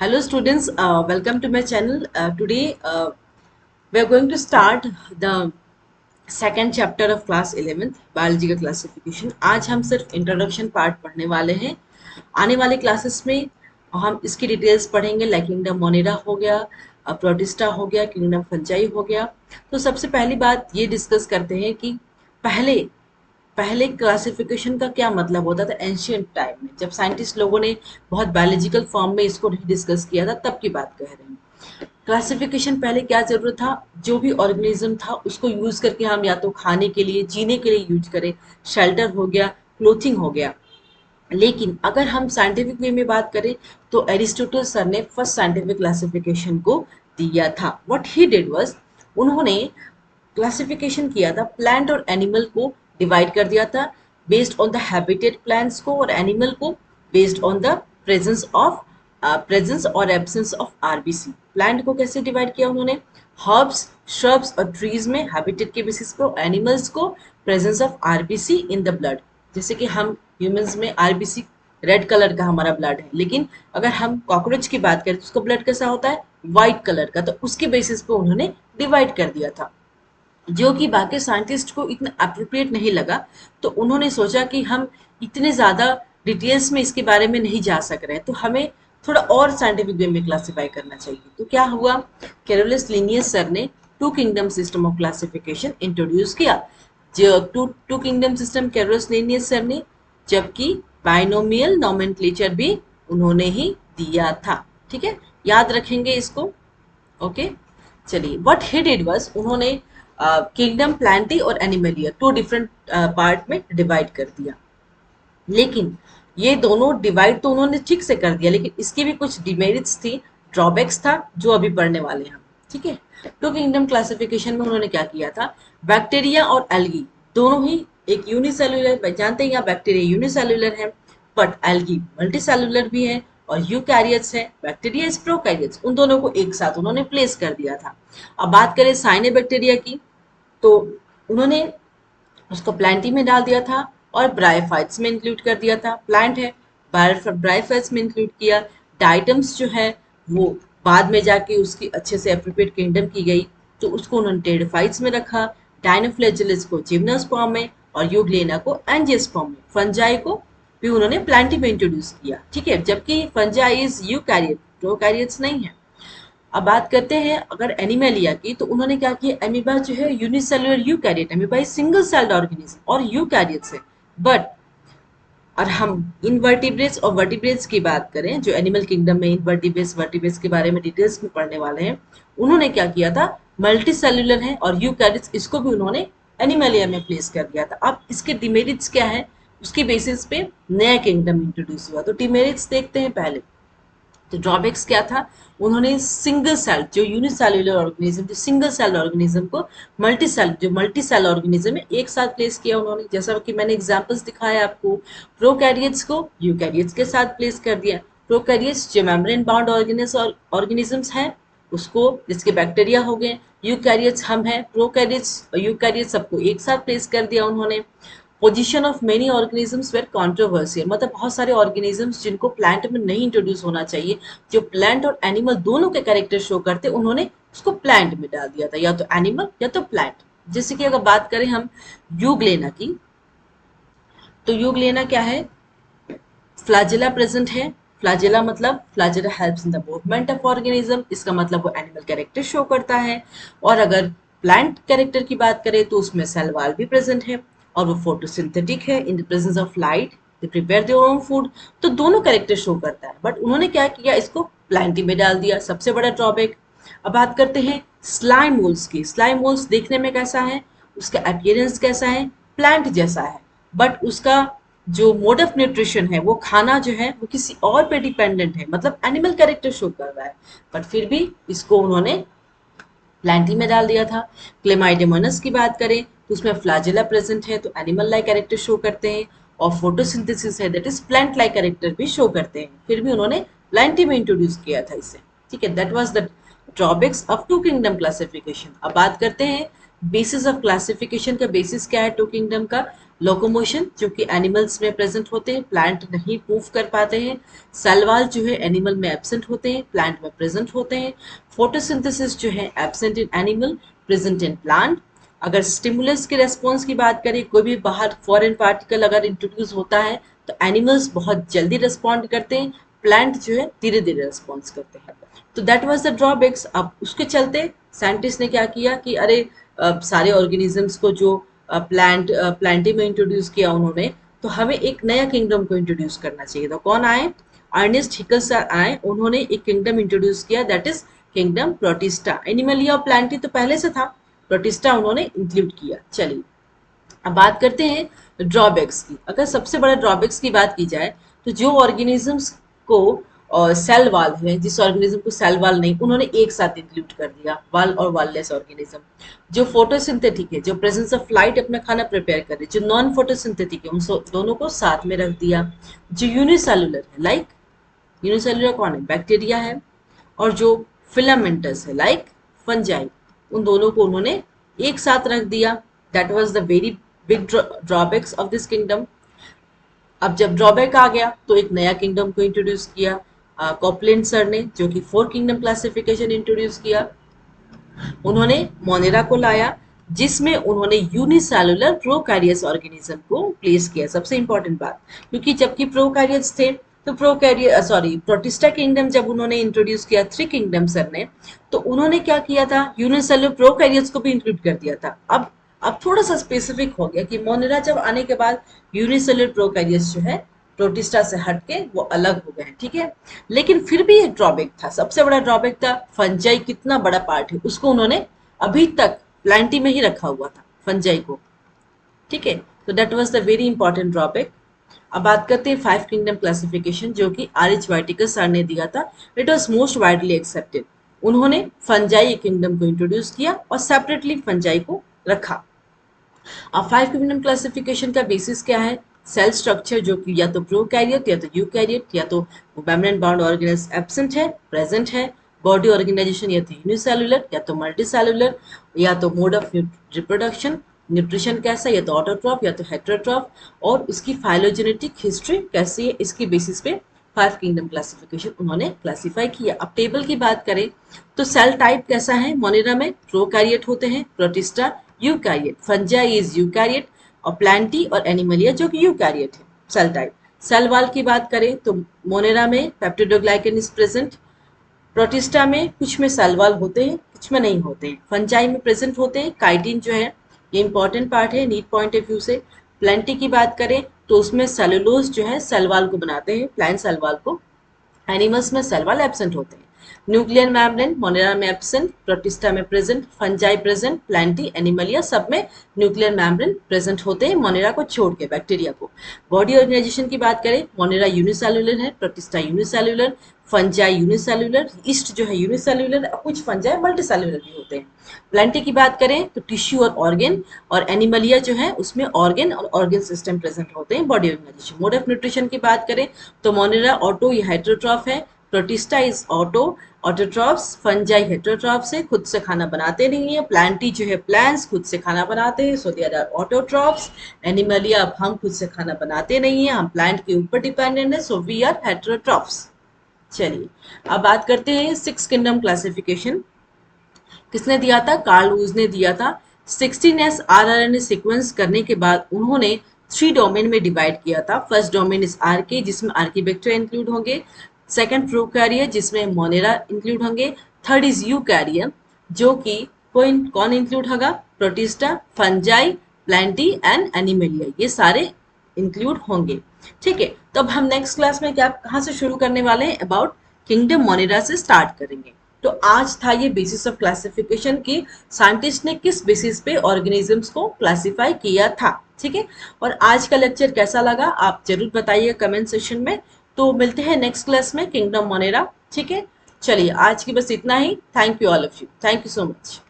Hello students, welcome to my channel. Today we are going to start the second chapter of class 11th biology का classification. आज हम सिर्फ introduction part पढ़ने वाले हैं. आने वाले classes में हम इसकी डिटेल्स पढ़ेंगे लाइक किंगडम मोनेरा हो गया, प्रोटिस्टा हो गया, किंगडम फंजाई हो गया. तो सबसे पहली बात ये डिस्कस करते हैं कि पहले पहले क्लासिफिकेशन का क्या मतलब होता था एंशियंट टाइम में, जब साइंटिस्ट लोगों ने बहुत बायोलॉजिकल फॉर्म में इसको नहीं डिस्कस किया था, तब की बात कह रहे हैं. क्लासिफिकेशन पहले क्या जरूरत था, जो भी ऑर्गेनिज्म था उसको यूज करके हम या तो खाने के लिए, जीने के लिए यूज करें, शेल्टर हो गया, क्लोथिंग हो गया. लेकिन अगर हम साइंटिफिक वे में बात करें तो एरिस्टोटल सर ने फर्स्ट साइंटिफिक क्लासिफिकेशन को दिया था. व्हाट ही डिड वाज, उन्होंने क्लासिफिकेशन किया था, प्लांट और एनिमल को डिवाइड कर दिया था based on the habitat plants को, और एनिमल को बेस्ड ऑन द प्रेजेंस और एब्सेंस ऑफ आरबीसी. प्लांट को कैसे डिवाइड किया उन्होंने, हर्ब्स, श्रब्स और ट्रीज में हैबिटेट के बेसिस पर, एनिमल्स को presence of RBC in the blood. जैसे कि हम ह्यूमंस में आरबीसी रेड कलर का हमारा ब्लड है, लेकिन अगर हम कॉकरोच की बात करें तो उसका ब्लड कैसा होता है, व्हाइट कलर का. तो उसके बेसिस पे उन्होंने डिवाइड कर दिया था, जो कि बाकी साइंटिस्ट को इतना अप्रोप्रिएट नहीं लगा. तो उन्होंने सोचा कि हम इतने ज़्यादा डिटेल्स में इसके बारे में नहीं जा सक रहे हैं, तो हमें थोड़ा और साइंटिफिक वे में क्लासिफाई करना चाहिए. तो क्या हुआ, कैरोलस लिनियस सर ने two kingdom system of classification introduce किया. जो two kingdom system Carolus Linnaeus sir ने, जबकि बाइनोमियल नोमेनक्लेचर भी उन्होंने ही दिया था. ठीक है, याद रखेंगे इसको. ओके, चलिए. व्हाट ही डिड वाज, उन्होंने किंगडम प्लांटी और एनिमलिया टू डिफरेंट पार्ट में डिवाइड कर दिया. लेकिन ये दोनों डिवाइड तो उन्होंने ठीक से कर दिया, लेकिन इसकी भी कुछ डिमेरिट्स थी, ड्रॉबैक्स था, जो अभी पढ़ने वाले हैं हम. ठीक है, टू किंगडम क्लासिफिकेशन में उन्होंने क्या किया था, बैक्टीरिया और एल्गी दोनों ही एक यूनिसेलुलर, जानते हैं यहाँ बैक्टीरिया यूनिसेलुलर है, बट एल्गी मल्टीसेलुलर भी है, और यूकैरियोट्स है, बैक्टीरिया इज प्रोकैरियोट्स, उन दोनों को एक साथ उन्होंने प्लेस कर दिया था. अब बात करें साइनोबैक्टीरिया की, तो उन्होंने उसको प्लांटी में डाल दिया था और ब्रायोफाइट्स में इंक्लूड कर दिया था. प्लांट है, ब्रायोफाइट्स में इंक्लूड किया. डाइटम्स जो है वो बाद में जाके उसकी अच्छे से एप्रोप्रिएट किंगडम की गई, तो उसको उन्होंने टेरिफाइट्स में रखा. डायनोफ्लैजेलस को जिम्नोस्पर्म में, और यूग्लेना को एंजियोस्पर्म में. फंजाई को भी उन्होंने प्लांटी में इंट्रोड्यूस किया. ठीक है, जबकि फंजाई इज यूकैरियोट, प्रोकैरियोट्स नहीं है. अब बात करते हैं अगर एनिमेलिया की, तो उन्होंने क्या किया, एमीबा जो है unicellular eukaryote, amoeba single celled organism और यूकैरियोट्स है. बट और हम इनवर्टिब्रेट्स और वर्टिब्रेट्स की बात करें, जो एनिमल किंगडम में इनवर्टिब्रेट्स वर्टिब्रेट्स के बारे में डिटेल्स में पढ़ने वाले हैं, उन्होंने क्या किया था, मल्टी सेल्युलर है और यूकैरियोट्स, इसको भी उन्होंने एनिमेलिया में प्लेस कर दिया था. अब इसके डिमेरिट्स क्या है, उसके बेसिस पे नया किंगडम इंट्रोड्यूस हुआ. तो डिमेरिट्स देखते हैं पहले. तो ड्रॉबैक्स क्या था, उन्होंने सिंगल सेल, जो यूनिसेल्युलर ऑर्गेनिज्म, जो सिंगल सेल ऑर्गेनिज्म को मल्टी सेल ऑर्गेनिज्म में एक साथ प्लेस किया उन्होंने. जैसा कि मैंने एग्जांपल्स दिखाया आपको, प्रोकैरियोट्स को यूकैरियोट्स के साथ प्लेस कर दिया. प्रोकैरियोट्स जो मेम्ब्रेन बाउंड ऑर्गेनिजम्स हैं, उसको, जिसके बैक्टीरिया हो गए. यूकैरियोट्स हम हैं, प्रोकैरियोट्स यूकैरियोट्स, सबको एक साथ प्लेस कर दिया उन्होंने. Position of many organisms were controversial, मतलब बहुत सारे ऑर्गेनिजम्स जिनको प्लांट में नहीं इंट्रोड्यूस होना चाहिए, जो प्लांट और एनिमल दोनों के कैरेक्टर शो करते, उन्होंने उसको प्लांट में डाल दिया था, या तो एनिमल या तो प्लांट. जैसे कि अगर बात करें हम यूग्लेना की, तो यूग्लेना क्या है, फ्लैजेला प्रेजेंट है. फ्लैजेला मतलब flagella helps in the movement of organism, इसका मतलब वो एनिमल कैरेक्टर शो करता है. और अगर प्लांट कैरेक्टर की बात करें तो उसमें सेल वॉल भी प्रेजेंट है, और वो फोटोसिंथेटिक है. In the presence of light they prepare their own food. तो दोनों कैरेक्टर शो करता है, बट उन्होंने क्या किया, इसको प्लांटी में डाल दिया, सबसे बड़ा ड्रॉबैक. अब बात करते हैं स्लाइम मोल्स की. स्लाइम मोल्स देखने में कैसा है, उसका अपीयरेंस कैसा है, प्लांट जैसा है, बट उसका जो मोड ऑफ न्यूट्रिशन है, वो खाना जो है वो किसी और पे डिपेंडेंट है, मतलब एनिमल कैरेक्टर शो कर रहा है, बट फिर भी इसको उन्होंने प्लांटी में डाल दिया था. क्लेमाइडेमोनस की बात करें तो उसमें फ्लैजेला प्रेजेंट है, तो एनिमल लाइक कैरेक्टर शो करते हैं, और फोटोसिंथेसिस है, that is plant like character भी शो करते हैं, फिर भी उन्होंने प्लांटी में इंट्रोड्यूस किया था इसे. ठीक है, that was the drawbacks of two kingdom classification. अब बात करते हैं बेसिस ऑफ क्लासिफिकेशन का. बेसिस क्या है टू किंगडम का, लोकोमोशन जो कि एनिमल्स में प्रेजेंट होते हैं, प्लांट नहीं मूव कर पाते हैं। सेल वॉल जो है एनिमल में एब्सेंट होते हैं, प्लांट में प्रेजेंट होते हैं। फोटोसिंथेसिस जो है absent in animal, present in plant. अगर स्टिमुलस के रेस्पॉन्स की बात करें, कोई भी बाहर फॉरेन पार्टिकल अगर इंट्रोड्यूस होता है तो एनिमल्स बहुत जल्दी रिस्पॉन्ड करते हैं, प्लांट जो है धीरे धीरे रिस्पॉन्स करते हैं। तो दैट वाज द ड्रॉबैक्स। अब उसके चलते साइंटिस्ट ने क्या किया कि अरे सारे ऑर्गेनिजम्स को जो प्लांटी में इंट्रोड्यूस किया उन्होंने, तो हमें एक नया किंगडम को इंट्रोड्यूस करना चाहिए था। कौन आए? अर्नेस्ट हिकल सर आए, उन्होंने एक किंगडम इंट्रोड्यूस किया, that is kingdom protista. Animalia और प्लांटी तो पहले से था, प्रोटिस्टा उन्होंने इंक्लूड किया। चलिए अब बात करते हैं ड्रॉबैक्स की। अगर सबसे बड़ा ड्रॉबैक्स की बात की जाए तो जो ऑर्गेनिजम्स को सेल वाल है, जिस ऑर्गेनिज्म को सेल वाल नहीं, उन्होंने एक साथ इंक्लूड कर दिया, वाल और वाललेस ऑर्गेनिज्म। जो फोटोसिंथेटिक है, जो प्रेजेंस ऑफ लाइट अपना खाना प्रिपेयर कर रहे, जो नॉन फोटोसिंथेटिक है, उन दोनों को साथ में रख दिया। जो यूनिसेलुलर है, लाइक यूनिसेलुलर कौन है? बैक्टीरिया है। और जो फिलामेंटस है, लाइक फंजाई, उन दोनों को उन्होंने एक साथ रख दिया। That was the very big drawbacks of this kingdom. अब जब ड्रॉबैक आ गया तो एक नया किंगडम को इंट्रोड्यूस किया कॉपलैंड सर ने, जो कि 4 किंगडम क्लासिफिकेशन इंट्रोड्यूस किया। उन्होंने मोनेरा को लाया, जिसमें उन्होंने यूनिसेलुलर प्रोकैरियस ऑर्गेनिज्म को प्लेस किया। सबसे इंपॉर्टेंट बात, क्योंकि जबकि प्रोकैरियस थे तो प्रोटिस्टा किंगडम जब उन्होंने इंट्रोड्यूस किया 3 किंगडम सर ने, तो उन्होंने क्या किया था? यूनिसेलुलर प्रोकैरियस को भी इंक्लूड कर दिया था। अब थोड़ा सा स्पेसिफिक हो गया कि मोनेरा जब आने के बाद यूनिसेलुलर प्रोकैरियस जो है प्रोटिस्टा से हटके वो अलग हो गए, ठीक है। लेकिन फिर भी एक ड्रॉबैक था, सबसे बड़ा ड्रॉबैक था फंजाई कितना बड़ा पार्ट है, उसको उन्होंने अभी तक प्लांटी में ही रखा हुआ था, फंजाई को, ठीक है। तो that was the very important drawback. अब बात करते हैं 5 किंगडम क्लासिफिकेशन, जो कि आर.एच. वाइटिकस सर ने दिया था। It was most widely accepted. उन्होंने फंजाई किंगडम को इंट्रोड्यूस किया और सेपरेटली फंजाई को रखा। अब 5 किंगडम क्लासिफिकेशन का बेसिस क्या है? सेल स्ट्रक्चर, जो कि या तो प्रोकैरियोट या तो यूकैरियोट, या तो मेम्ब्रेन बाउंड ऑर्गेनेल्स एब्सेंट है, प्रेजेंट है। बॉडी ऑर्गेनाइजेशन या तो यूनिसेलुलर या तो मल्टीसेलुलर, या तो मोड ऑफ रिप्रोडक्शन, न्यूट्रिशन कैसा, या तो ऑटोट्रॉफ या तो हेटेरोट्रॉफ, और इसकी फाइलोजेनेटिक हिस्ट्री कैसी है, इसकी बेसिस पे 5 किंगडम क्लासिफिकेशन उन्होंने क्लासिफाई किया। अब टेबल की बात करें तो सेल टाइप कैसा है? मोनेरा में प्रोकैरियोट होते हैं, protista eukaryote, fungi is eukaryote, और प्लांटी और एनिमलिया जो कि यूकैरियोट है सेल टाइप। सेल वाल की बात करें तो मोनेरा में पेप्टिडोग्लाइकन इज प्रेजेंट, प्रोटिस्टा में कुछ में सेल वाल होते हैं, कुछ में नहीं होते हैं, फंजाई में प्रेजेंट होते हैं। काइटिन जो है ये इंपॉर्टेंट पार्ट है नीट पॉइंट ऑफ व्यू से। प्लांटी की बात करें तो उसमें सेलुलोज जो है सेल वाल को बनाते हैं, प्लांट सेल वाल को। एनिमल्स में सेल वाल एब्सेंट होते हैं। न्यूक्लियर मेम्ब्रेन मोनेरा में एब्सेंट, प्रोटिस्टा में present, fungi present, Plantae Animalia सब में न्यूक्लियर मेम्ब्रेन प्रेजेंट होते हैं, मोनेरा को छोड़ के, बैक्टीरिया को। बॉडी ऑर्गेनाइजेशन की बात करें, मोनेरा यूनिसेलुलर है, protista unicellular, fungi unicellular, east जो है यूनिसेलुलर, कुछ फंजाई मल्टीसेलुलर भी होते हैं। प्लांटी की बात करें तो टिश्यू और ऑर्गेन, और एनिमलिया जो है उसमें ऑर्गेन और ऑर्गेन सिस्टम प्रेजेंट होते हैं। Body organisation. Mode of nutrition की बात करें तो मोनेरा ऑटो या हेटेरोट्रॉफ है, protista is auto autotrophs, fungi heterotroph से खुद से खाना बनाते नहीं है, प्लांटी जो है प्लांट्स खुद से खाना बनाते हैं, सो दे आर ऑटोट्रॉफ्स। एनिमलिया अब हम खुद से खाना बनाते नहीं है, हम प्लांट के ऊपर डिपेंडेंट है, सो वी आर हेटेरोट्रॉफ्स। चलिए अब बात करते हैं 6 किंगडम क्लासिफिकेशन। किसने दिया था? कार्ल वूज ने दिया था। 16S RNA सीक्वेंस करने के बाद उन्होंने 3 डोमेन में डिवाइड किया था। फर्स्ट डोमेन इज आर्के, जिसमें आर्कीबैक्टीरिया इंक्लूड होंगे। सेकंड प्रोकैरिया, जिसमें मोनेरा इंक्लूड होंगे। थर्ड इज यूकैरिया, जो कि कौन इंक्लूड होगा? Protista, fungi, Plantae and Animalia, ये सारे इंक्लूड होंगे, ठीक है। तो अब हम नेक्स्ट क्लास में क्या कहाँ से शुरू करने वाले हैं? अबाउट किंगडम मोनेरा से स्टार्ट करेंगे। तो आज था ये बेसिस ऑफ क्लासिफिकेशन की साइंटिस्ट ने किस बेसिस पे ऑर्गेनिजम्स को क्लासिफाई किया था, ठीक है। और आज का लेक्चर कैसा लगा आप जरूर बताइए कमेंट सेक्शन में। तो मिलते हैं नेक्स्ट क्लास में किंगडम मोनेरा, ठीक है। चलिए आज की बस इतना ही। Thank you all of you, thank you so much.